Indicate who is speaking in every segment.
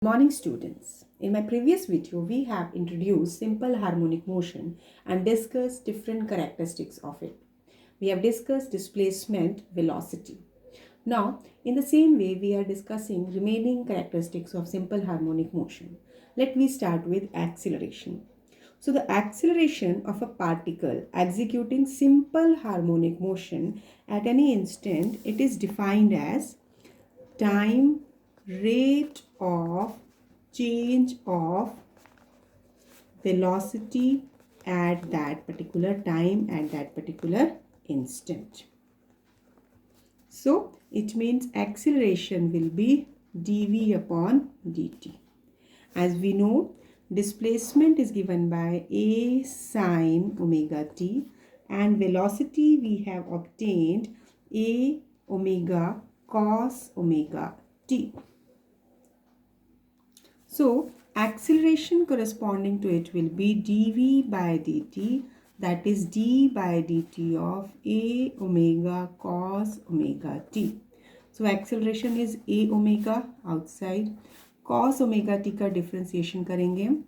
Speaker 1: Morning students. In my previous video, we have introduced simple harmonic motion and discussed different characteristics of it. We have discussed displacement, velocity. Now, in the same way, we are discussing remaining characteristics of simple harmonic motion. Let me start with acceleration. So, the acceleration of a particle executing simple harmonic motion at any instant, it is defined as time rate of change of velocity at that particular time, at that particular instant. So it means acceleration will be dv upon dt. As we know, displacement is given by a sine omega t, and velocity we have obtained a omega cos omega t. So acceleration corresponding to it will be dv by dt, that is d by dt of a omega cos omega t. So acceleration is a omega outside, cos omega t का differentiation करेंगे.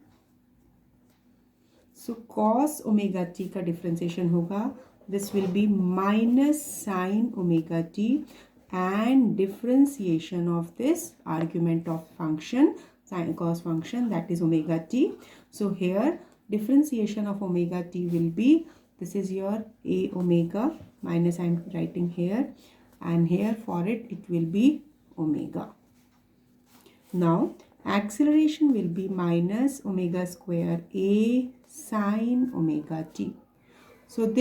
Speaker 1: So cos omega t का differentiation होगा, this will be minus sin omega t, and differentiation of this argument of function sin cos function, that is omega t. So here differentiation of omega t will be, this is your a omega minus, I am writing here, and here for it will be omega. Now acceleration will be minus omega square a sine omega t. So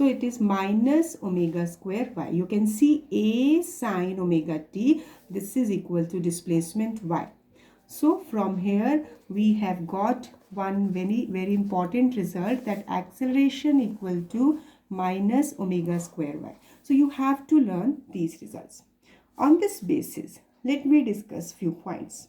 Speaker 1: it is minus omega square y. You can see a sine omega t, this is equal to displacement y. So from here we have got one very important result, that acceleration equal to minus omega square y. So you have to learn these results. On this basis, let me discuss few points.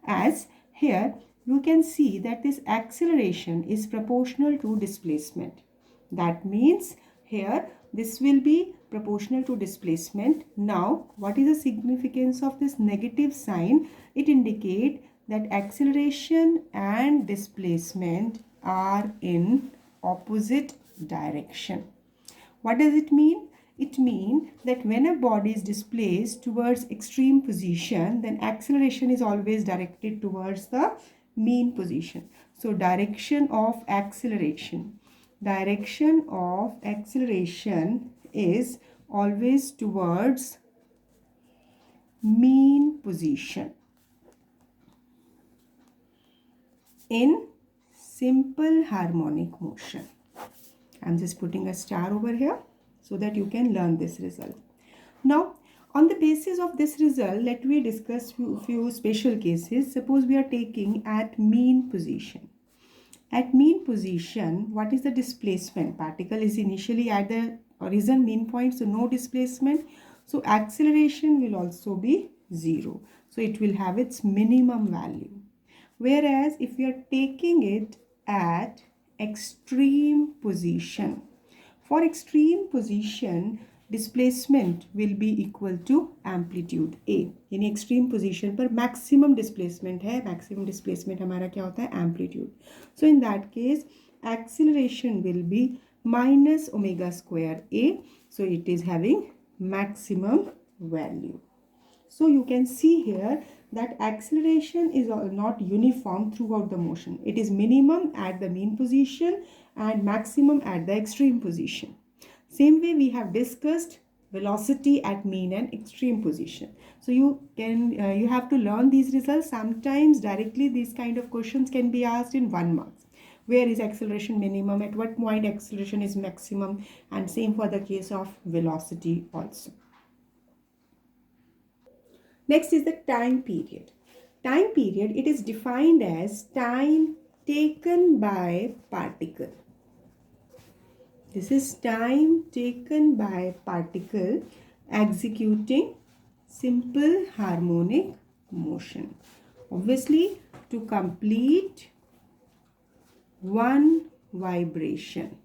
Speaker 1: As here you can see that this acceleration is proportional to displacement. That means here this will be proportional to displacement. Now what is the significance of this negative sign? It indicates that acceleration and displacement are in opposite direction. What does it mean? It means that when a body is displaced towards extreme position, then acceleration is always directed towards the mean position. So direction of acceleration is always towards mean position in simple harmonic motion. I'm just putting a star over here so that you can learn this result. Now on the basis of this result, let me discuss few special cases. Suppose we are taking at mean position. At mean position, what is the displacement? Particle is initially at the origin mean point, so no displacement. So acceleration will also be 0. So it will have its minimum value. Whereas if we are taking it at extreme position, for extreme position, displacement will be equal to amplitude A. यानी extreme position पर maximum displacement है, maximum displacement हमारा क्या होता है? Amplitude. So in that case, acceleration will be minus omega square A. So it is having maximum value. So you can see here that acceleration is not uniform throughout the motion. It is minimum at the mean position and maximum at the extreme position. Same way we have discussed velocity at mean and extreme position. So you have to learn these results. Sometimes directly these kind of questions can be asked in 1 mark. Where is acceleration minimum? At what point acceleration is maximum? And same for the case of velocity also. Next is the time period. Time period, it is defined as time taken by particle. This is time taken by particle executing simple harmonic motion. Obviously, to complete one vibration.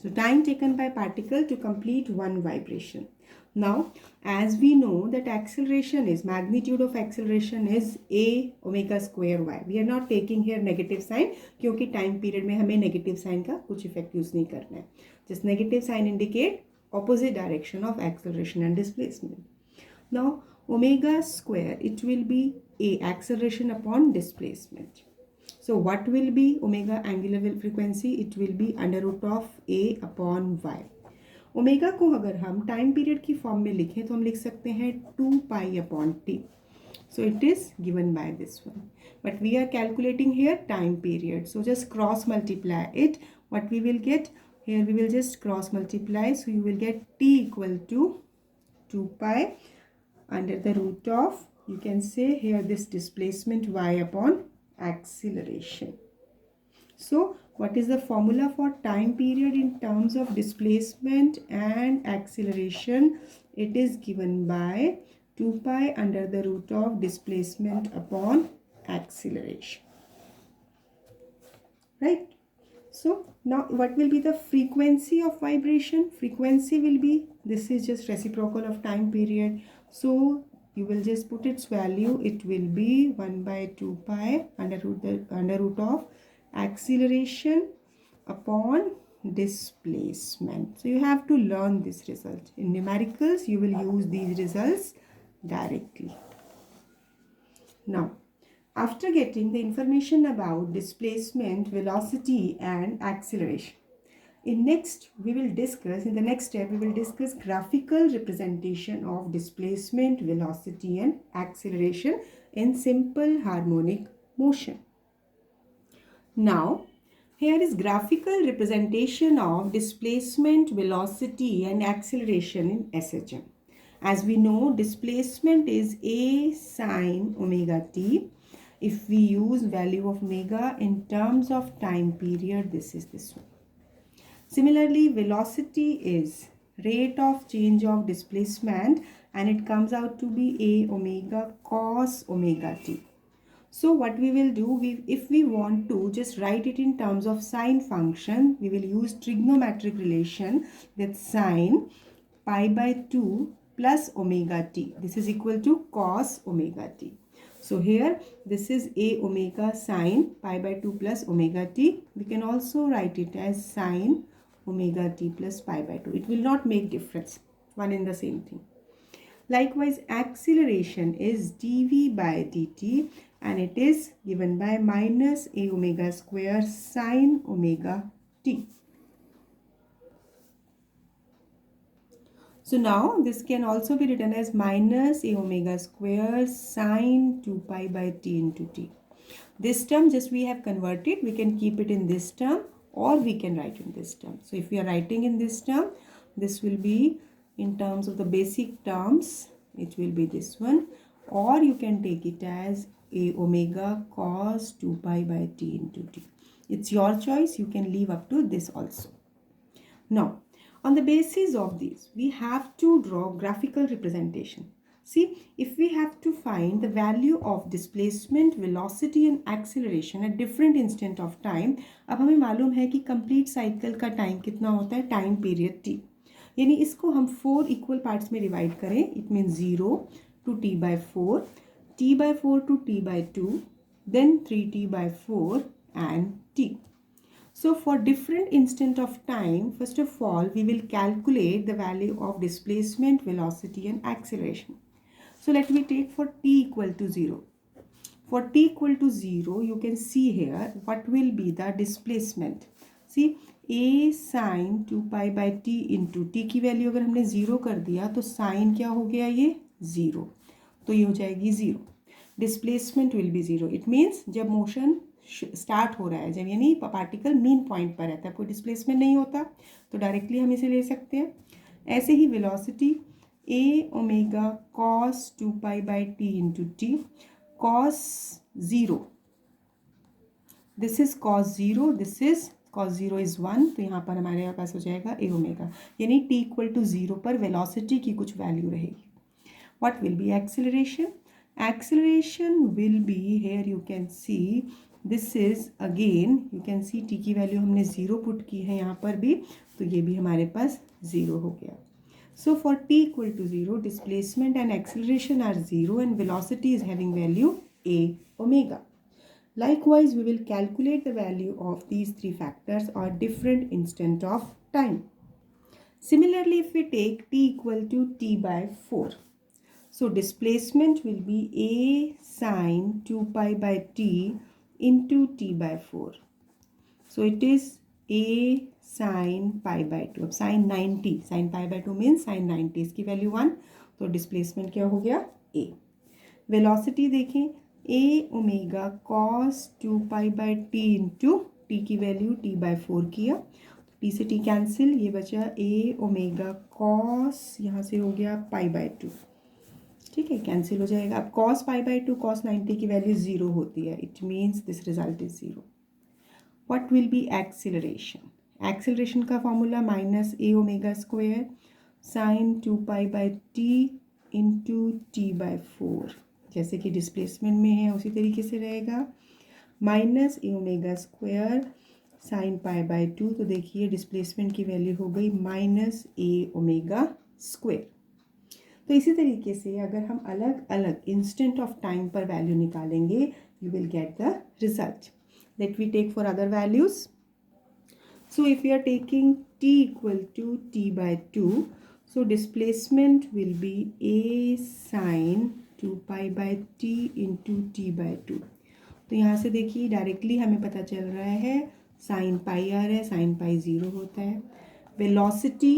Speaker 1: So time taken by particle to complete one vibration. Now, as we know that acceleration is, magnitude of acceleration is a omega square y. We are not taking here negative sign क्योंकि time period में हमें negative sign का कुछ effect use नहीं करना है. Just negative sign indicate opposite direction of acceleration and displacement. Now, omega square, it will be a acceleration upon displacement. So what will be omega angular frequency? It will be under root of a upon y. Omega को अगर हम time period की form में लिखें तो हम लिख सकते हैं 2 pi upon t. So it is given by this one, but we are calculating here time period. So just cross multiply it. What we will get here, we will just cross multiply. So you will get t equal to 2 pi under the root of, you can say here, this displacement y upon acceleration. So what is the formula for time period in terms of displacement and acceleration? It is given by 2 pi under the root of displacement upon acceleration. Right? So now what will be the frequency of vibration? Frequency will be, this is just reciprocal of time period. So you will just put its value. It will be 1 by 2 pi under root of acceleration upon displacement. So you have to learn this result. In numericals, you will use these results directly. Now, after getting the information about displacement, velocity and acceleration, in the next step, we will discuss graphical representation of displacement, velocity and acceleration in simple harmonic motion. Now, here is graphical representation of displacement, velocity and acceleration in SHM. As we know, displacement is A sine omega t. If we use value of omega in terms of time period, this is this one. Similarly, velocity is rate of change of displacement and it comes out to be A omega cos omega t. So what we will do, if we want to just write it in terms of sine function, we will use trigonometric relation with sine pi by 2 plus omega t. This is equal to cos omega t. So here this is A omega sine pi by 2 plus omega t. We can also write it as sine omega t plus pi by 2. It will not make difference. One in the same thing. Likewise, acceleration is dv by dt and it is given by minus a omega square sine omega t. So now this can also be written as minus a omega square sine 2 pi by t into t. This term just we have converted. We can keep it in this term or we can write in this term. So if we are writing in this term, this will be in terms of the basic terms, it will be this one, or you can take it as a omega cos 2 pi by t into t. It's your choice. You can leave up to this also. Now, on the basis of these, we have to draw graphical representation. See, if we have to find the value of displacement, velocity and acceleration at different instant of time, अब हमें मालूम है कि complete cycle का time कितना होता है, time period t. यानी इसको हम 4 equal parts में divide करें, it means 0 to t by 4, t by 4 to t by 2, then 3t by 4 and t. So for different instant of time, first of all, we will calculate the value of displacement, velocity and acceleration. So let me take for t equal to 0. For t equal to 0, you can see here what will be the displacement. See, a sine 2 pi by t into t की value अगर हमने 0 कर दिया तो sign क्या हो गया, ये 0, तो ये हो जाएगी 0. Displacement will be 0. It means जब मोशन स्टार्ट हो रहा है, जब यानी पार्टिकल मीन पॉइंट पर रहता है, कोई डिस्प्लेसमेंट नहीं होता, तो डायरेक्टली हम इसे ले सकते हैं. ऐसे ही velocity a omega cos 2 pi by t into t, cos 0, this is cos 0, this is cos 0 is 1, तो यहाँ पर हमारे पास हो जाएगा a omega, यानी t equal to 0 पर वेलोसिटी की कुछ वैल्यू रहेगी. What will be acceleration? Acceleration will be, here you can see, this is again, you can see t की वैल्यू हमने 0 पुट की है यहाँ पर भी, तो ये भी हमारे पास 0 हो गया. So for t equal to 0, displacement and acceleration are 0 and velocity is having value a omega. Likewise, we will calculate the value of these three factors at different instant of time. Similarly, if we take t equal to t by 4, so displacement will be a sine 2 pi by t into t by 4. So it is a sine pi by 2. अब sin 90, sin pi by 2 means sin 90, इसकी value 1, तो displacement क्या हो गया a. Velocity देखें a omega cos 2 pi by t into t की value t by 4 किया, t से t कैंसिल, ये बचा a ओमेगा cos, यहाँ से हो गया pi by 2, ठीक है, कैंसिल हो जाएगा. अब cos pi by 2 cos 90 की वैल्यू 0 होती है, it means this result is 0. What will be acceleration? Acceleration का formula minus a omega square sine 2 pi by t into T by 4, जैसे कि डिस्प्लेसमेंट में है उसी तरीके से रहेगा. Minus a omega square sine pi by 2, तो देखिए डिस्प्लेसमेंट की वैल्यू हो गई माइनस ए ओमेगा स्क्वायर. तो इसी तरीके से अगर हम अलग अलग इंस्टेंट ऑफ टाइम पर वैल्यू निकालेंगे, you will get the result. That we take for other values. So if we are taking t equal to t by 2, so displacement will be a sine 2 pi by t into t by 2. तो यहाँ से देखिए directly हमें पता चल रहा है sine pi आ रहा है, साइन पाई 0 होता है. Velocity,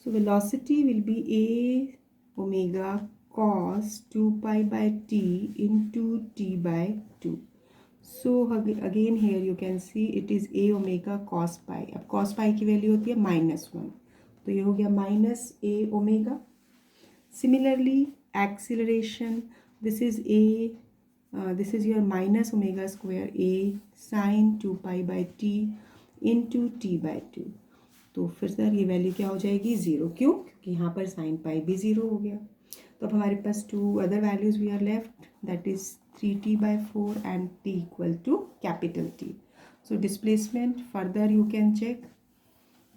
Speaker 1: so velocity will B A omega cos 2 pi by t into t by 2. So again here you can see it is a omega cos pi. अब cos pi की value होती है -1, तो ये हो गया minus a omega. Similarly acceleration, this is your minus omega square a sin 2 pi by t into t by 2. तो फिर सर ये वैल्यू क्या हो जाएगी 0. क्यों? क्योंकि यहाँ पर साइन पाई भी 0 हो गया. तो अब हमारे पास 2 other values we are left, that is 3t by 4 and t equal to capital T. So displacement further you can check.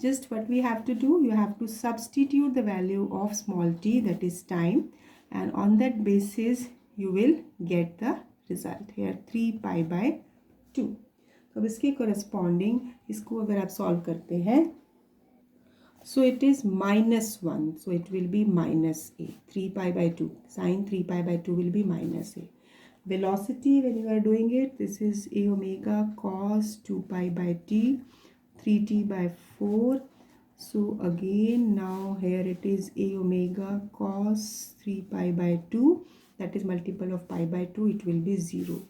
Speaker 1: Just what we have to do, you have to substitute the value of small t, that is time, and on that basis you will get the result. Here 3 pi by 2. तो अब इसके corresponding इसको अगर आप solve करते हैं, so it is -1, so it will be minus a. 3 pi by 2, sin 3 pi by 2 will be minus a. Velocity when you are doing it, this is a omega cos 2 pi by t, 3t by 4. So again now here it is a omega cos 3 pi by 2, that is multiple of pi by 2, it will be 0.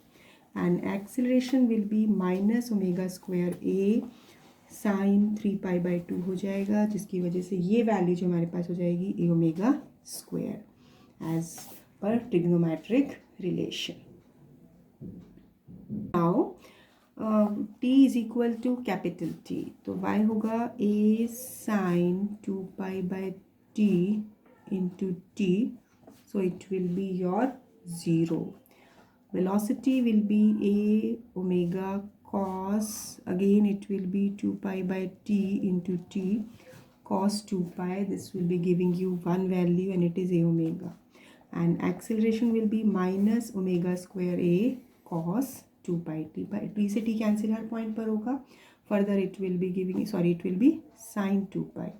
Speaker 1: And acceleration will be minus omega square a sine 3 pi by 2 हो जाएगा, जिसकी वजह से ये value जो हमारे पास हो जाएगी ए ओमेगा स्क्वायर एज पर trigonometric relation. Now t is equal to capital T, तो y होगा a sine 2 pi by t into t, so it will be your 0. Velocity will be a omega cos, again it will be 2 pi by t into t cos 2 pi, this will be giving you one value and it is a omega. And acceleration will be minus omega square a cos 2 pi t. T से t cancel हर point पर होगा. Further it will be giving, sorry, it will be sin 2 pi,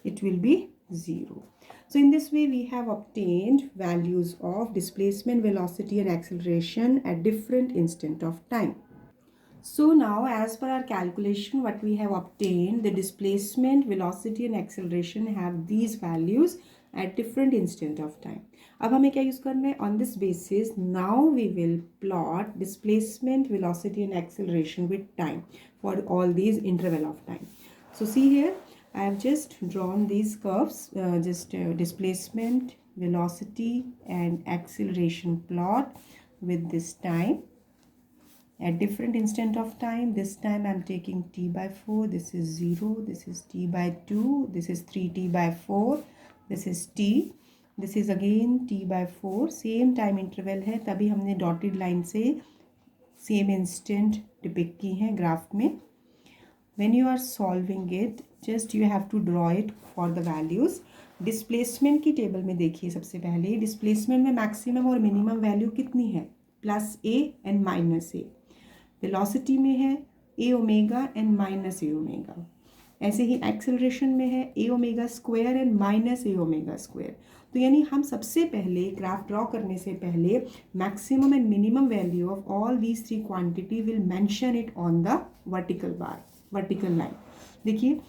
Speaker 1: it will be 0. So in this way we have obtained values of displacement, velocity and acceleration at different instant of time. So now as per our calculation what we have obtained, the displacement, velocity and acceleration have these values at different instant of time. अब हमें क्या use करना है? On this basis now we will plot displacement, velocity and acceleration with time for all these interval of time. So see here I have just drawn these curves, displacement, velocity and acceleration plot with this time at different instant of time. This time I am taking t by 4, this is 0, this is t by 2, this is 3t by 4, this is t, this is again t by 4. Same time interval है, तभी हमने dotted line से same instant depict की हैं graph में. When you are solving it, just you have to draw it for the values. Displacement की table में देखिए, सबसे पहले डिस्प्लेसमेंट में मैक्सिमम और मिनिमम वैल्यू कितनी है, plus a and minus a. Velocity में है ए omega and minus a omega. ऐसे ही एक्सेलरेशन में है ए omega square and minus a omega square. तो यानी हम सबसे पहले ग्राफ ड्रॉ करने से पहले maximum and minimum value of all these three quantity will mention it on the vertical bar, vertical line. देखिए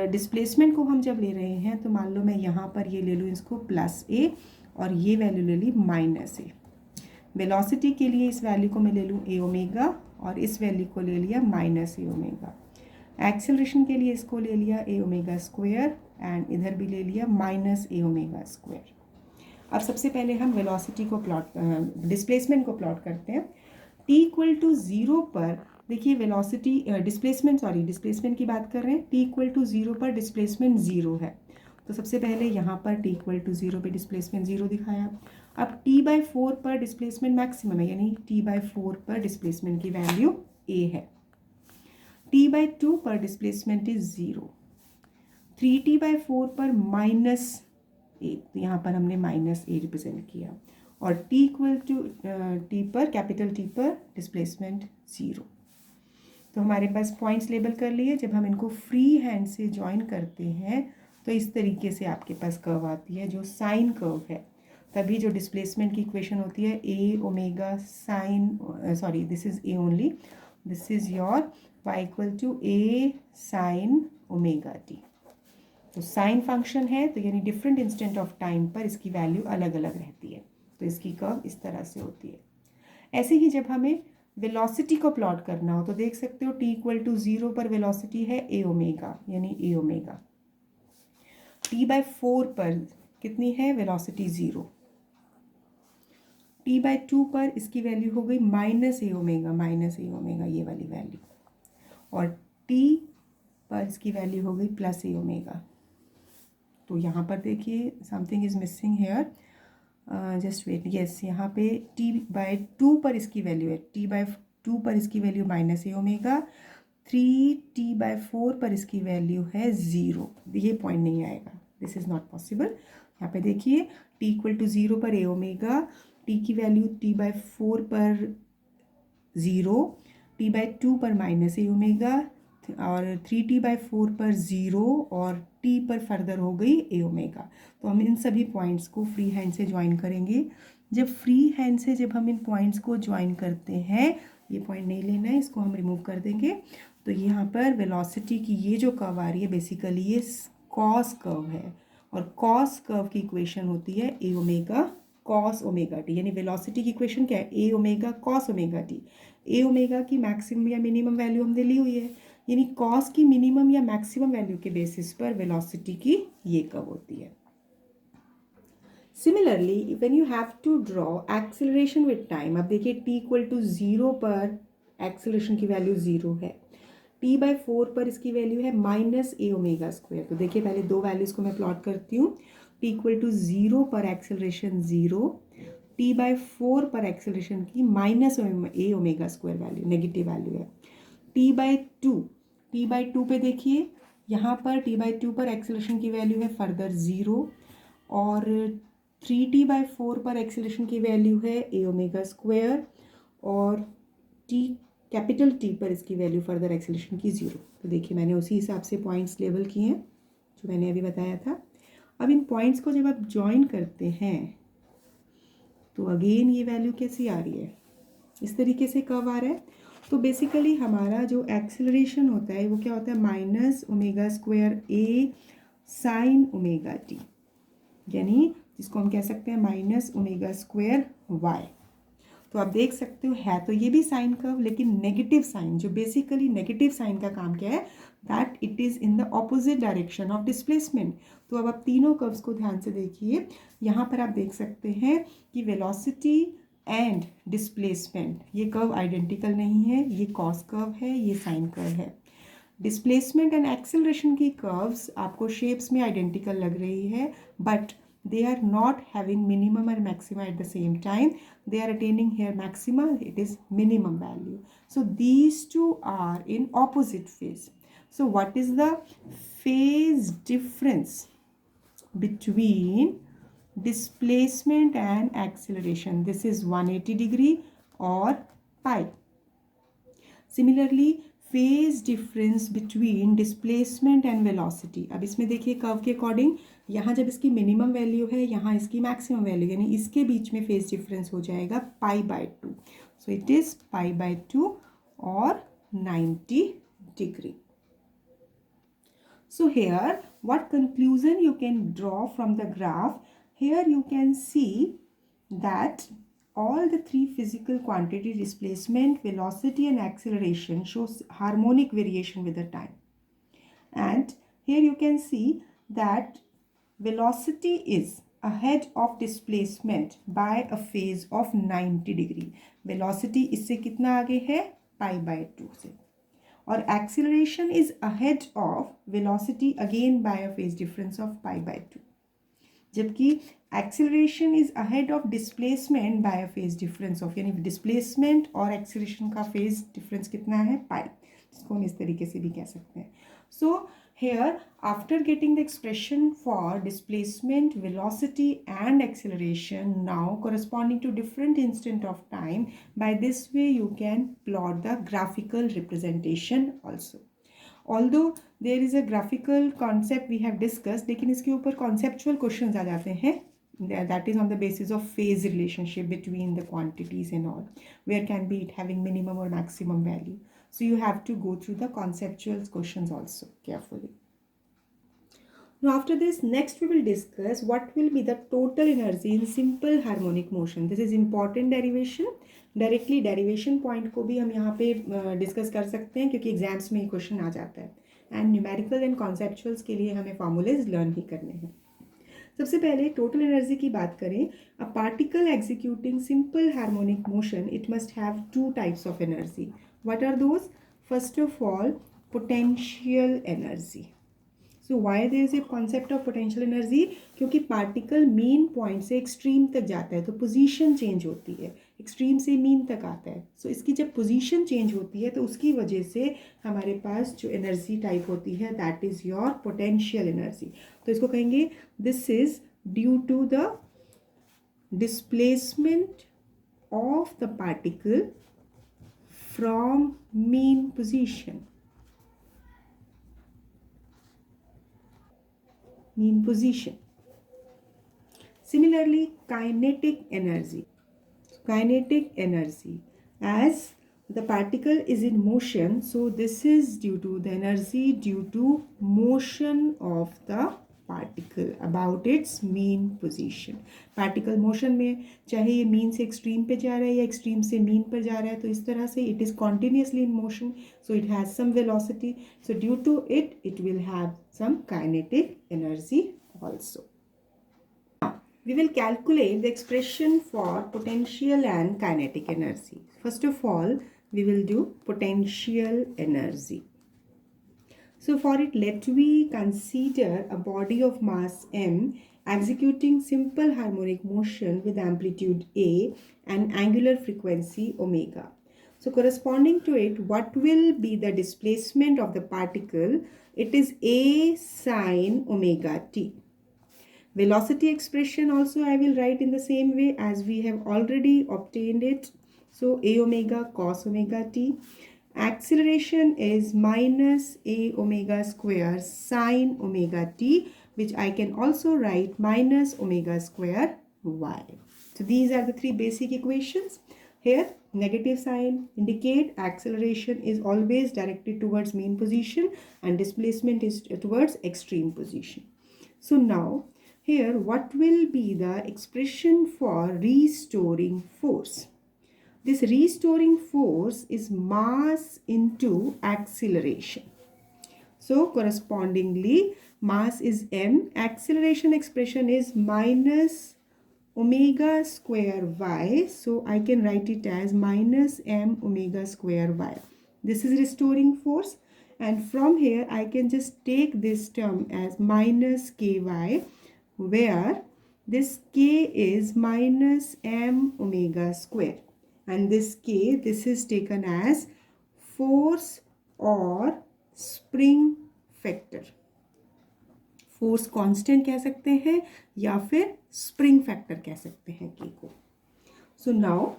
Speaker 1: डिस्प्लेसमेंट को हम जब ले रहे हैं तो मान लो मैं यहाँ पर ये ले लूँ इसको प्लस ए और ये वैल्यू ले ली माइनस ए। वेलोसिटी के लिए इस वैल्यू को मैं ले लूँ ए ओमेगा और इस वैल्यू को ले लिया माइनस ए ओमेगा। एक्सेलरेशन के लिए इसको ले लिया ए ओमेगा स्क्वायर एंड इधर भी ले लिया माइनस ए ओमेगा स्क्वायर। अब सबसे पहले हम वेलोसिटी को डिस्प्लेसमेंट को प्लॉट करते हैं। t इक्वल टू 0 पर देखिए वेलोसिटी डिस्प्लेसमेंट की बात कर रहे हैं। t इक्वल टू 0 पर डिस्प्लेसमेंट 0 है, तो सबसे पहले यहाँ पर t इक्वल टू 0 पे डिस्प्लेसमेंट 0 दिखाया। अब t/4 पर डिस्प्लेसमेंट मैक्सिमम है, यानी t/4 पर डिस्प्लेसमेंट की वैल्यू a है। t/2 पर डिस्प्लेसमेंट इज 0। 3t/4 पर माइनस ए, तो यहाँ पर हमने माइनस ए रिप्रेजेंट किया। और t इक्वल टू टी पर, कैपिटल टी पर डिस्प्लेसमेंट 0। तो हमारे पास पॉइंट्स लेबल कर लिए। जब हम इनको फ्री हैंड से ज्वाइन करते हैं तो इस तरीके से आपके पास कर्व आती है जो साइन कर्व है। तभी जो डिस्प्लेसमेंट की इक्वेशन होती है ए omega sine, this is a only, this is your y equal to a sine omega t. तो साइन फंक्शन है तो यानी डिफरेंट इंस्टेंट ऑफ टाइम पर इसकी वैल्यू अलग अलग रहती है, तो इसकी कर्व इस तरह से होती है। ऐसे ही जब हमें वेलोसिटी को प्लॉट करना हो तो देख सकते हो t इक्वल टू 0 पर वेलोसिटी है ए ओमेगा, यानी ए ओमेगा। t/4 पर कितनी है वेलोसिटी 0। t/2 पर इसकी वैल्यू हो गई माइनस ए ओमेगा, ये वाली वैल्यू। और t पर इसकी वैल्यू हो गई प्लस ए ओमेगा। तो यहाँ पर देखिए something is missing here, just wait, yes, यहाँ पे t/2 पर इसकी वैल्यू है, t/2 पर इसकी value minus a omega. 3t/4 पर इसकी वैल्यू है 0। ये पॉइंट नहीं आएगा, दिस इज़ नॉट पॉसिबल। यहाँ पे देखिए t इक्वल टू 0 पर ए ओमेगा, t की वैल्यू t/4 पर 0, t/2 पर माइनस ए ओमेगा और 3t/4 पर 0 और t पर फर्दर हो गई ए ओमेगा। तो हम इन सभी पॉइंट्स को फ्री हैंड से ज्वाइन करेंगे। जब फ्री हैंड से जब हम इन पॉइंट्स को ज्वाइन करते हैं, ये पॉइंट नहीं लेना है, इसको हम रिमूव कर देंगे। तो यहाँ पर वेलोसिटी की ये जो कर्व आ रही है बेसिकली ये कॉस कर्व है, और कॉस कर्व की इक्वेशन होती है ए ओमेगा कॉस ओमेगा टी। यानी वेलोसिटी की इक्वेशन क्या है, ए omega cos omega t. A omega की मैक्सिमम या मिनिमम वैल्यू हमने ली हुई है, यानी कॉस की मिनिमम या मैक्सिमम वैल्यू के बेसिस पर वेलोसिटी की ये कर्व होती है। Similarly when you have to draw acceleration with time, अब देखिए t इक्वल टू 0 पर एक्सेलरेशन की वैल्यू 0 है, t/4 पर इसकी वैल्यू है माइनस ए ओमेगा स्क्वायर। तो देखिए पहले दो वैल्यूज़ को मैं प्लॉट करती हूँ। t इक्वल टू 0 पर एक्सेलरेशन 0, t/4 पर एक्सेलरेशन की minus a omega square value, negative value है। t/2 पे देखिए यहाँ पर t/2 पर एक्सेलरेशन की वैल्यू है फर्दर 0 और 3t/4 पर एक्सेलरेशन की वैल्यू है ए ओमेगा स्क्वायर और कैपिटल टी पर इसकी वैल्यू फर्दर एक्सेलरेशन की 0। तो देखिए मैंने उसी हिसाब से पॉइंट्स लेबल किए हैं जो मैंने अभी बताया था। अब इन पॉइंट्स को जब आप ज्वाइन करते हैं तो अगेन ये वैल्यू कैसी आ रही है, इस तरीके से कर्व आ रहा है। तो बेसिकली हमारा जो एक्सेलरेशन होता है वो क्या होता है, माइनस ओमेगा स्क्वायर ए साइन ओमेगा टी, यानी जिसको हम कह सकते हैं माइनस ओमेगा स्क्वायर वाई। तो आप देख सकते हो है तो ये भी साइन कर्व, लेकिन नेगेटिव साइन, जो बेसिकली नेगेटिव साइन का काम क्या है, that it is in the opposite direction of displacement. तो अब आप तीनों कर्व्स को ध्यान से देखिए। यहाँ पर आप देख सकते हैं कि वेलोसिटी एंड डिस्प्लेसमेंट ये कर्व आइडेंटिकल नहीं है, ये कॉस कर्व है, ये साइन कर्व है। डिस्प्लेसमेंट एंड एक्सेलरेशन की कर्व्स आपको शेप्स में आइडेंटिकल लग रही है, but they are not having minimum or maxima at the same time. They are attaining here maxima, it is minimum value. So these two are in opposite phase. So what is the phase difference between displacement and acceleration. This is 180 degree or pi. Similarly, phase difference between displacement and velocity. अब इसमें देखिए curve के according यहाँ जब इसकी minimum value है, यहाँ इसकी मैक्सिमम वैल्यू, यानी इसके बीच में फेज डिफरेंस हो जाएगा π/2. सो इट इज π/2 और 90 degree. So here, what conclusion you can draw from the graph? Here you can see that all the three physical quantity, displacement, velocity and acceleration, shows harmonic variation with the time. And here you can see that velocity is ahead of displacement by a phase of 90 degree. Velocity इससे कितना आगे है? π/2 से. और acceleration is ahead of velocity again by a phase difference of π/2. जबकि acceleration is ahead of displacement by a phase difference of, यानी displacement और acceleration का phase difference कितना है? π, जिसको हम इस तरीके से भी कह सकते हैं. So here, after getting the expression for displacement, velocity and acceleration now corresponding to different instant of time, by this way you can plot the graphical representation also. Although there is a graphical concept we have discussed, लेकिन इसके ऊपर conceptual questions आ जाते हैं. That is on the basis of phase relationship between the quantities and all. Where can be it having minimum or maximum value. So you have to go through the conceptual questions also carefully. Now after this, next we will discuss what will be the total energy in simple harmonic motion. This is important derivation. Directly derivation point को भी हम यहाँ पे discuss कर सकते हैं क्योंकि exams में ये क्वेश्चन आ जाता है. एंड न्यूमेरिकल एंड कॉन्सेप्चुअल्स के लिए हमें फॉर्मूलेज लर्न ही करने हैं. सबसे पहले टोटल एनर्जी की बात करें. A particle executing simple harmonic motion, it must have two types of energy. What are those? First of all, potential energy. So why there is a concept of potential energy? क्योंकि particle mean point से extreme तक जाता है तो position change होती है, extreme से mean तक आता है. सो इसकी जब पोजीशन चेंज होती है तो उसकी वजह से हमारे पास जो एनर्जी टाइप होती है that is your potential energy. तो इसको कहेंगे this is due to the displacement of the particle from mean position. Mean position. Similarly, kinetic energy. Kinetic energy. As the particle is in motion, so this is due to the energy due to motion of the particle about it's mean position. Particle motion में चाहे ये mean से extreme पे जा रहा है या extreme से मीन पर जा रहा है तो इस तरह से it is continuously in motion, so it has some velocity, so due to it it will have some kinetic energy also. We will calculate the expression for potential and kinetic energy. First of all, we will do potential energy. So for it, let we consider a body of mass m executing simple harmonic motion with amplitude a and angular frequency omega. So corresponding to it, what will be the displacement of the particle? It is a sine omega t. Velocity expression also I will write in the same way as we have already obtained it. So a omega cos omega t. Acceleration is minus a omega square sine omega t, which I can also write minus omega square y. So these are the three basic equations. Here negative sign indicate acceleration is always directed towards mean position and displacement is towards extreme position. So now here what will be the expression for restoring force? This restoring force is mass into acceleration. So correspondingly, mass is m, acceleration expression is minus omega square y. So I can write it as minus m omega square y. This is restoring force, and from here I can just take this term as minus ky, where this k is minus m omega square. And this k, this is taken as force or spring factor. Force constant कह सकते हैं या फिर spring factor कह सकते हैं के को. So now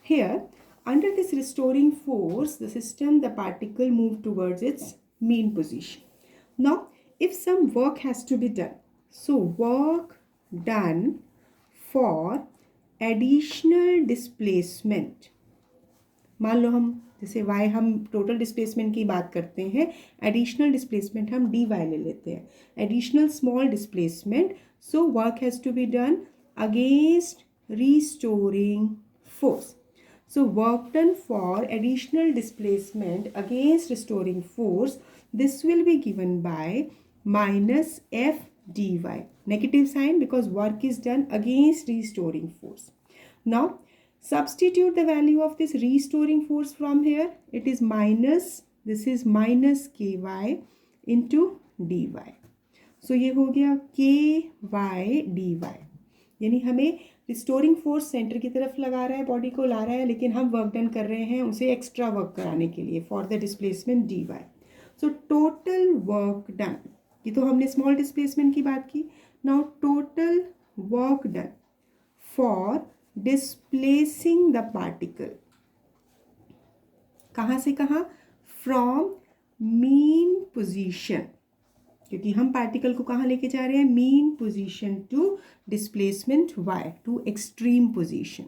Speaker 1: here under this restoring force the system the particle move towards its mean position. Now if some work has to be done, so work done for additional displacement, मान लो हम जैसे y हम total displacement की बात करते हैं, additional displacement हम dy ले लेते हैं, additional small displacement, so work has to be done against restoring force. So work done for additional displacement against restoring force, this will be given by minus f dy, negative sign because work is done against restoring force. Now substitute the value of this restoring force from here. It is minus, this is minus ky into dy. So ये हो गया ky dy, यानी हमें restoring force centre की तरफ लगा रहा है, बॉडी को ला रहा है, लेकिन हम वर्क डन कर रहे हैं उसे एक्स्ट्रा वर्क कराने के लिए for the displacement dy. So total work done, ये तो हमने स्मॉल डिस्प्लेसमेंट की बात की. Now total work done for displacing the particle, कहाँ से कहाँ, फ्रॉम मीन पोजीशन, क्योंकि हम पार्टिकल को कहाँ लेके जा रहे हैं, mean position to displacement y to extreme position,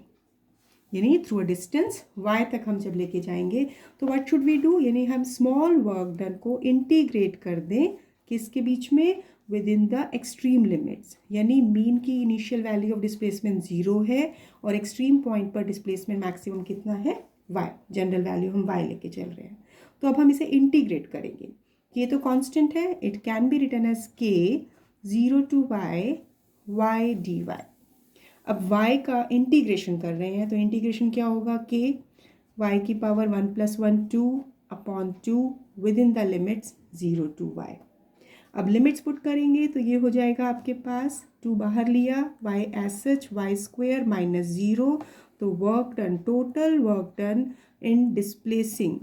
Speaker 1: यानी थ्रू अ डिस्टेंस y तक हम जब लेके जाएंगे तो व्हाट शुड वी डू, यानी हम स्मॉल वर्क डन को इंटीग्रेट कर दें किसके बीच में, with in the extreme limits, यानी मीन की इनिशियल वैल्यू ऑफ डिस्प्लेसमेंट 0 है और एक्सट्रीम पॉइंट पर डिस्प्लेसमेंट मैक्सिमम कितना है, y, जनरल वैल्यू हम y लेके चल रहे हैं. तो अब हम इसे इंटीग्रेट करेंगे, ये तो कांस्टेंट है, it can be written as k 0 to y dy. अब y का इंटीग्रेशन कर रहे हैं तो इंटीग्रेशन क्या होगा, k y की power 1 + 1 2 upon 2 with in the limits 0 to y. अब लिमिट्स पुट करेंगे तो ये हो जाएगा आपके पास, 2 बाहर लिया, y एज सच y² - 0, तो work done, total work done in displacing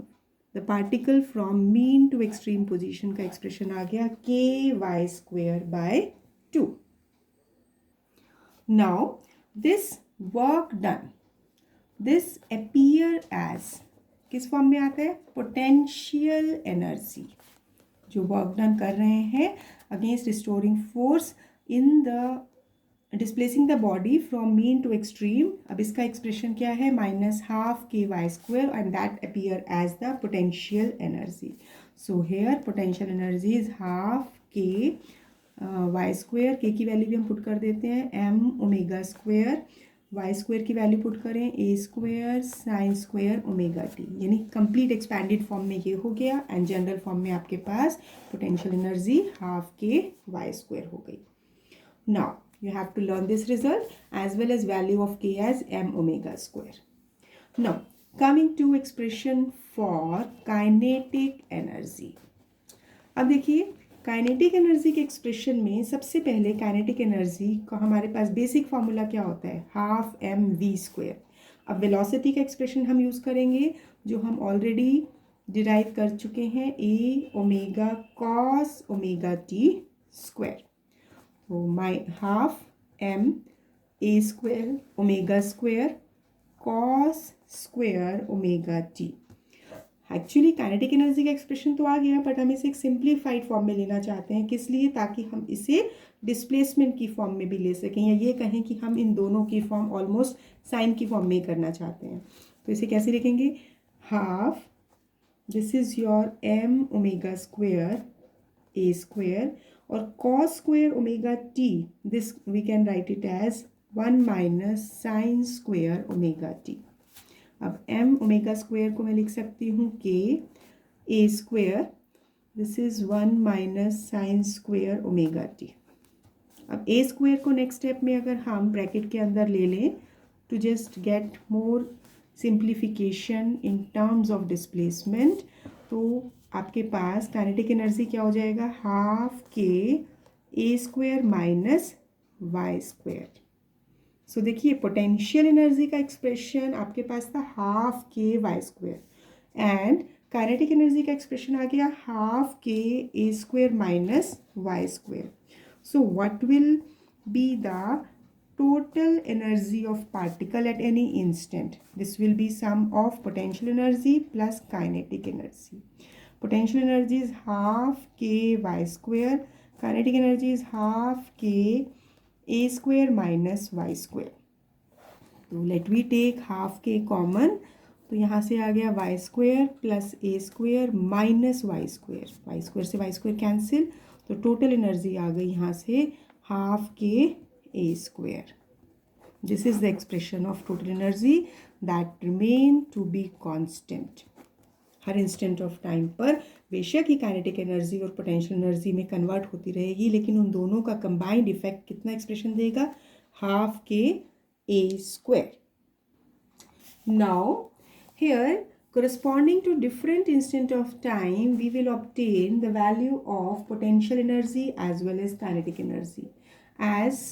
Speaker 1: the particle from mean to extreme position का एक्सप्रेशन आ गया ky² / 2. Now this work done, this appear as, किस फॉर्म में आता है, पोटेंशियल एनर्जी, जो वर्क डन कर रहे हैं against restoring force in the displacing the body from mean to extreme. अब इसका एक्सप्रेशन क्या है, -12 ky² and that appear as the potential energy. So here potential energy is ½ k y², k की value भी हम पुट कर देते हैं m⍵², y² की वैल्यू पुट करें a² sin² ω t, यानी कंप्लीट एक्सपैंडेड फॉर्म में ये हो गया एंड जनरल फॉर्म में आपके पास पोटेंशियल एनर्जी ½ k y² हो गई. Now you have to learn this result as well as value of k as m⍵². Now coming to expression for kinetic energy. अब देखिए काइनेटिक एनर्जी के expression में सबसे पहले काइनेटिक एनर्जी का हमारे पास बेसिक फार्मूला क्या होता है, ½ mv². अब वेलोसिटी का एक्सप्रेशन हम यूज़ करेंगे जो हम ऑलरेडी डिराइव कर चुके हैं, a cos ω/t². तो ½ m a² ω² cos² ω/t. Actually kinetic energy का एक्सप्रेशन तो आ गया, बट हम इसे एक सिंप्लीफाइड फॉर्म में लेना चाहते हैं, किस लिए, ताकि हम इसे डिस्प्लेसमेंट की फॉर्म में भी ले सकें, या ये कहें कि हम इन दोनों की फॉर्म ऑलमोस्ट साइन की फॉर्म में करना चाहते हैं. तो इसे कैसे लिखेंगे, half, this is your m⍵² a² और cos² ω/t, this we can write it as 1 - sin² ω/t. अब m⍵² को मैं लिख सकती हूँ k a², this is 1 - sin² ω/t. अब a² को नेक्स्ट स्टेप में अगर हम ब्रैकेट के अंदर ले लें to just get more simplification in terms of displacement, तो आपके पास काइनेटिक एनर्जी क्या हो जाएगा, ½ k a² - y². सो देखिए पोटेंशियल एनर्जी का एक्सप्रेशन आपके पास था ½ k y² and kinetic energy का एक्सप्रेशन आ गया ½ k a² - y². So what will be the total energy of particle at any instant? This will be sum of potential energy plus kinetic energy. Potential energy is half k y square, kinetic energy is half k a square minus y square. तो let we take half k common, तो यहाँ से आ गया y square plus a square minus y square से y square cancel, तो total energy आ गई यहाँ से half k a square. This is the expression of total energy that remain to be constant. हर इंस्टेंट ऑफ टाइम पर बेशक ही काइनेटिक एनर्जी और पोटेंशियल एनर्जी में कन्वर्ट होती रहेगी, लेकिन उन दोनों का कंबाइंड इफेक्ट कितना एक्सप्रेशन देगा? हाफ के a square. Now here, corresponding to different instant of time, we will obtain the value of potential energy as well as kinetic energy. As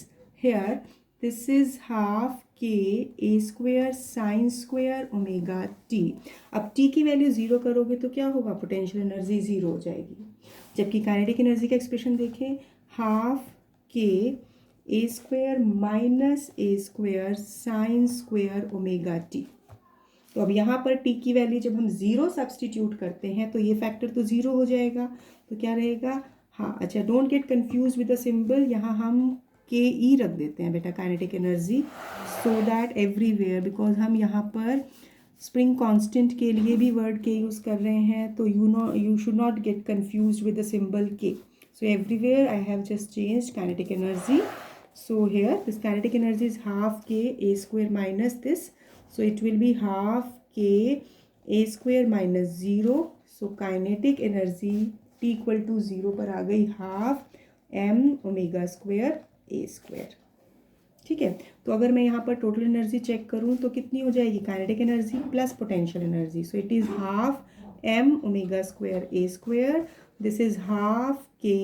Speaker 1: here, this is half k a square sin square omega t. अब t की value zero करोगे तो क्या होगा? Potential energy zero हो जाएगी. जबकि kinetic energy का एक्सप्रेशन देखें, half k a square minus a square sine square omega t. तो अब यहाँ पर टी की वैल्यू जब हम ज़ीरो सब्सटीट्यूट करते हैं तो ये फैक्टर तो ज़ीरो हो जाएगा. तो क्या रहेगा? हाँ, अच्छा, don't get confuse with the symbol. यहाँ हम के ई रख देते हैं बेटा kinetic energy, so that everywhere, because हम यहाँ पर स्प्रिंग कांस्टेंट के लिए भी वर्ड के यूज़ कर रहे हैं, तो you should not get confuse with the symbol k. So everywhere I have just changed kinetic energy. So here this kinetic energy is half k a square minus this. So it will be half k a square minus 0. So kinetic energy t equal to 0 पर आ गई half m omega square a square. ठीक है, तो अगर मैं यहाँ पर total energy check करूँ तो कितनी हो जाएगी? Kinetic energy plus potential energy. So it is half m omega square a square. This is half k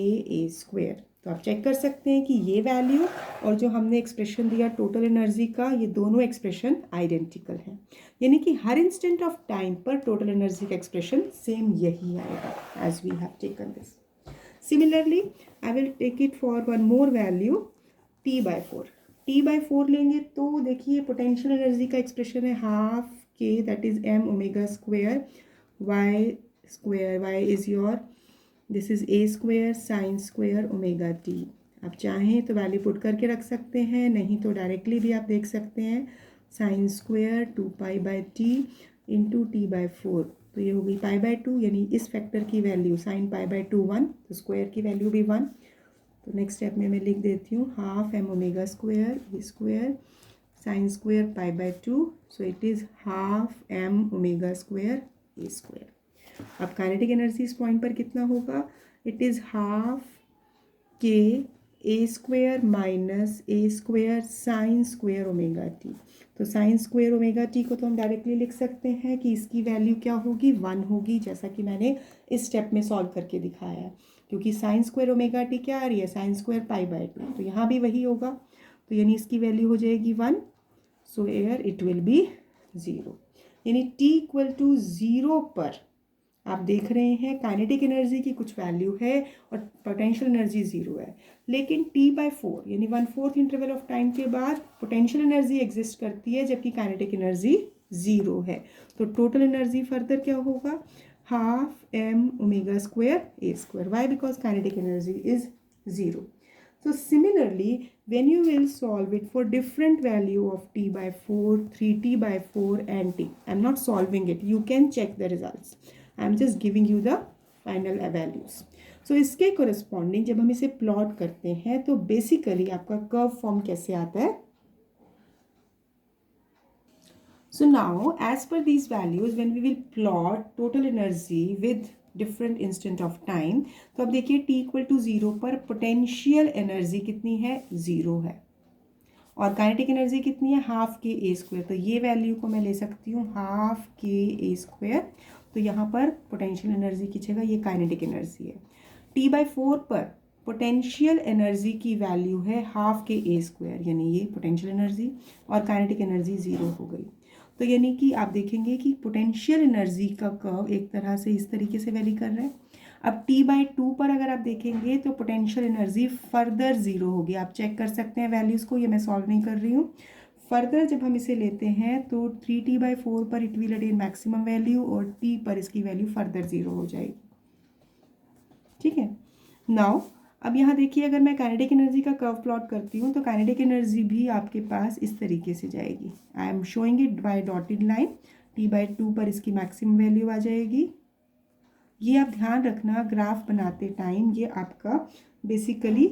Speaker 1: a square. तो आप चेक कर सकते हैं कि ये वैल्यू और जो हमने एक्सप्रेशन दिया टोटल एनर्जी का, ये दोनों एक्सप्रेशन आइडेंटिकल हैं. यानी कि हर इंस्टेंट ऑफ टाइम पर टोटल एनर्जी का एक्सप्रेशन सेम यही आएगा as we have taken this. Similarly I will take it for one more value t/4. t/4 लेंगे तो देखिए पोटेंशियल एनर्जी का एक्सप्रेशन है हाफ के that is m omega square y square. y is your this is a square sine square omega T. आप चाहें तो value put करके रख सकते हैं, नहीं तो डायरेक्टली भी आप देख सकते हैं. Sine square 2π/t into t/4. तो ये हो गई π/2, यानी इस फैक्टर की वैल्यू साइन π/2 1, तो स्क्वायर की वैल्यू भी 1. तो नेक्स्ट स्टेप में मैं लिख देती हूँ half m omega square a square sine square π/2. So it is half m omega square a square. अब काइनेटिक एनर्जी इस पॉइंट पर कितना होगा? It is half k a square minus a square sine square omega t. तो sine square omega t को तो हम directly लिख सकते हैं कि इसकी वैल्यू क्या होगी? 1 होगी, जैसा कि मैंने इस स्टेप में सॉल्व करके दिखाया है. क्योंकि साइन स्क्वेयर ओमेगा टी क्या आ रही है? Sine square π/2. तो यहाँ भी वही होगा, तो यानी इसकी वैल्यू हो जाएगी 1. सो एयर इट विल बी 0. यानी t इक्वल टू 0 पर आप देख रहे हैं काइनेटिक एनर्जी की कुछ वैल्यू है और पोटेंशियल एनर्जी 0 है, लेकिन t/4 यानी 1/4 इंटरवल ऑफ टाइम के बाद पोटेंशियल एनर्जी एग्जिस्ट करती है जबकि काइनेटिक एनर्जी 0 है. तो टोटल एनर्जी फर्दर क्या होगा? Half m omega square A square. Why? Because kinetic energy is 0. So similarly, when you will solve it for different value of t/4, 3t/4 and t, I am not solving it. You can check the results. I am just giving you the final values. So इसके corresponding जब हम इसे plot करते हैं तो basically आपका curve form कैसे आता है? So now as per these values, when we will plot total energy with different instant of time, तो अब देखिए t इक्वल टू 0 पर पोटेंशियल एनर्जी कितनी है? 0 है. और काइनेटिक एनर्जी कितनी है? हाफ के ए स्क्वायर. तो ये वैल्यू को मैं ले सकती हूँ हाफ के ए स्क्वायर. तो यहाँ पर पोटेंशियल एनर्जी की जगह ये काइनेटिक एनर्जी है. t/4 पर पोटेंशियल एनर्जी की वैल्यू है हाफ के ए स्क्वायर, यानी ये पोटेंशियल एनर्जी, और काइनेटिक एनर्जी 0 हो गई. तो यानी कि आप देखेंगे कि पोटेंशियल एनर्जी का कर्व एक तरह से इस तरीके से वैरी कर रहा है. अब T/2 पर अगर आप देखेंगे तो पोटेंशियल एनर्जी फर्दर ज़ीरो होगी। आप चेक कर सकते हैं वैल्यूज़ को, ये मैं सॉल्व नहीं कर रही हूँ। फर्दर जब हम इसे लेते हैं तो 3T/4 पर it will attain maximum value और T पर इसकी वैल्यू फर्दर ज़ीरो हो जाएगी। ठीक है, नाउ अब यहाँ देखिए, अगर मैं काइनेटिक एनर्जी का कर्व प्लॉट करती हूँ तो काइनेटिक एनर्जी भी आपके पास इस तरीके से जाएगी। I am showing it by dotted line. T/2 पर इसकी मैक्सिमम वैल्यू आ जाएगी। ये आप ध्यान रखना, ग्राफ बनाते टाइम ये आपका बेसिकली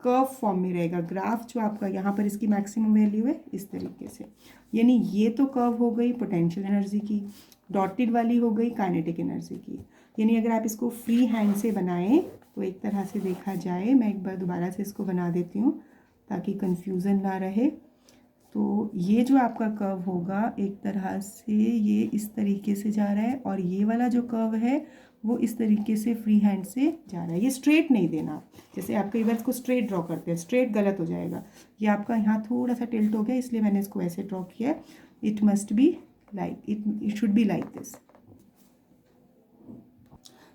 Speaker 1: कर्व फॉर्म में रहेगा। ग्राफ जो आपका यहाँ पर इसकी मैक्सिमम वैल्यू है इस तरीके से, यानी ये तो कर्व हो गई पोटेंशियल एनर्जी की, डॉटेड वाली हो गई काइनेटिक एनर्जी की। यानी अगर आप इसको फ्री हैंड से बनाएं तो एक तरह से देखा जाए, मैं एक बार दोबारा से इसको बना देती हूँ ताकि कंफ्यूजन ना रहे। तो ये जो आपका कर्व होगा एक तरह से ये इस तरीके से जा रहा है और ये वाला जो कर्व है वो इस तरीके से फ्री हैंड से जा रहा है। ये स्ट्रेट नहीं देना, जैसे आप कई बार इसको स्ट्रेट ड्रॉ करते हैं, स्ट्रेट गलत हो जाएगा। ये आपका यहाँ थोड़ा सा टिल्ट हो गया, इसलिए मैंने इसको ऐसे ड्रॉ किया। It must be like it should be like this.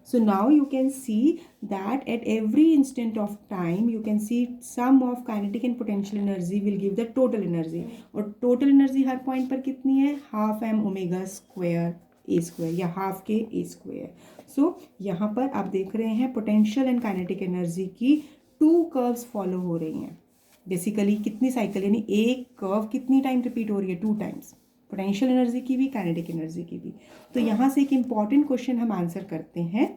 Speaker 1: So now you can see that at every instant of time you can see sum of kinetic and potential energy will give the total energy. और total energy हर point पर कितनी है, half m omega square a square या half के a square. सो यहाँ पर आप देख रहे हैं पोटेंशियल एंड काइनेटिक एनर्जी की टू कर्व्स फॉलो हो रही हैं. बेसिकली कितनी साइकिल, यानी एक कर्व कितनी टाइम रिपीट हो रही है, 2 टाइम्स. पोटेंशियल एनर्जी की भी काइनेटिक एनर्जी की भी. तो यहाँ से एक इम्पॉर्टेंट क्वेश्चन हम आंसर करते हैं,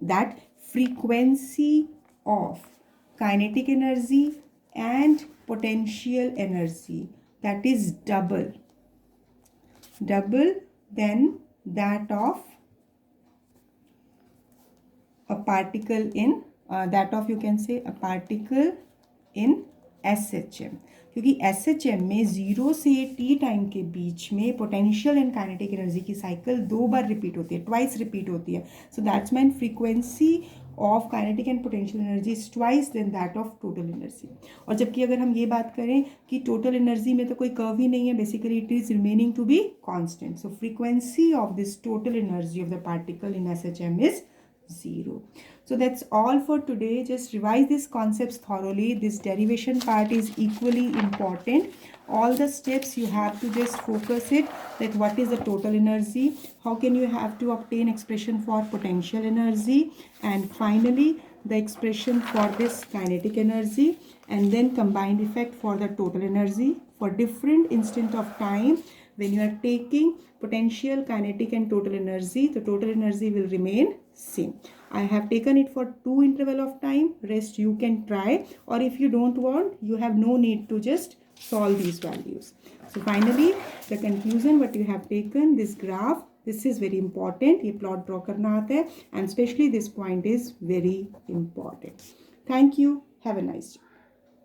Speaker 1: that frequency of kinetic energy and potential energy that is double than that of a particle in that of you can say a particle in SHM. क्योंकि SHM में 0 से T टाइम के बीच में potential and kinetic energy की cycle 2 बार repeat होती है, ट्वाइस रिपीट होती है. So that's mean frequency of kinetic and potential energy is twice then that of total energy. और जबकि अगर हम ये बात करें कि टोटल एनर्जी में तो कोई कर्व ही नहीं है, basically it is remaining to be constant. So frequency of this total energy of the particle in SHM is 0. So that's all for today. Just revise these concepts thoroughly. This derivation part is equally important. All the steps you have to just focus it, that what is the total energy, how can you have to obtain expression for potential energy, and finally the expression for this kinetic energy, and then combined effect for the total energy for different instant of time. When you are taking potential, kinetic and total energy, the total energy will remain same. I have taken it for 2 interval of time, rest you can try, or if you don't want, you have no need to just solve these values. So finally the conclusion what you have taken, this graph, this is very important. ये plot draw करना आता है, and especially this point is very important. Thank you. Have a nice day.